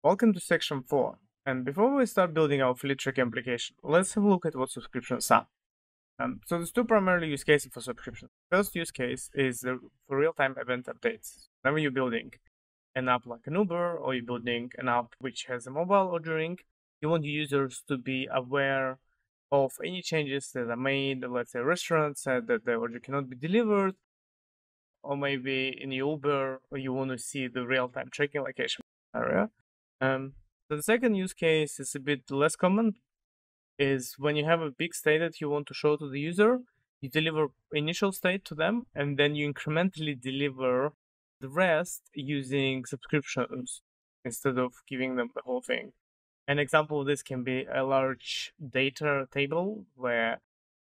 Welcome to section 4. And before we start building our affiliate tracking application, let's have a look at what subscriptions are. So there's two primary use cases for subscriptions. First use case is for real-time event updates. Whenever you're building an app like an Uber, or you're building an app which has a mobile ordering, you want users to be aware of any changes that are made. Let's say a restaurant said that the order cannot be delivered, or maybe in Uber, or you want to see the real-time tracking location area. So the second use case is a bit less common, is when you have a big state that you want to show to the user, you deliver initial state to them, and then you incrementally deliver the rest using subscriptions instead of giving them the whole thing. An example of this can be a large data table where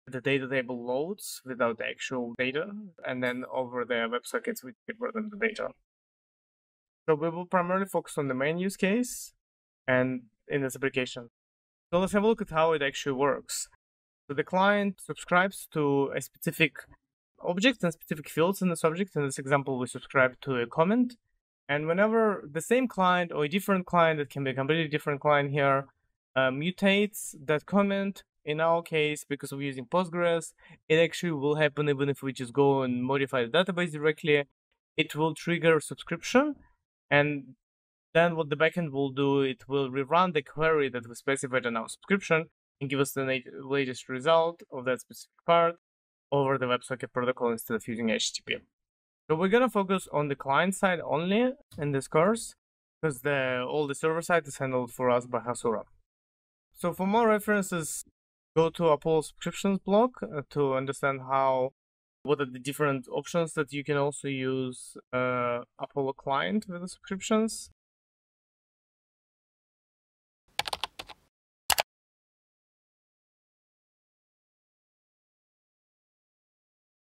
the data table loads without the actual data, and then over the WebSockets we deliver them the data. So we will primarily focus on the main use case and in this application. So let's have a look at how it actually works. So the client subscribes to a specific object and specific fields in this object. In this example, we subscribe to a comment. And whenever the same client or a different client, it can be a completely different client here, mutates that comment, in our case, because we're using Postgres, it actually will happen even if we just go and modify the database directly. It will trigger subscription. And then what the backend will do, it will rerun the query that we specified in our subscription and give us the latest result of that specific part over the WebSocket protocol instead of using HTTP. So we're going to focus on the client side only in this course, because all the server side is handled for us by Hasura. So for more references, go to Apollo subscriptions blog to understand what are the different options that you can also use Apollo client with the subscriptions.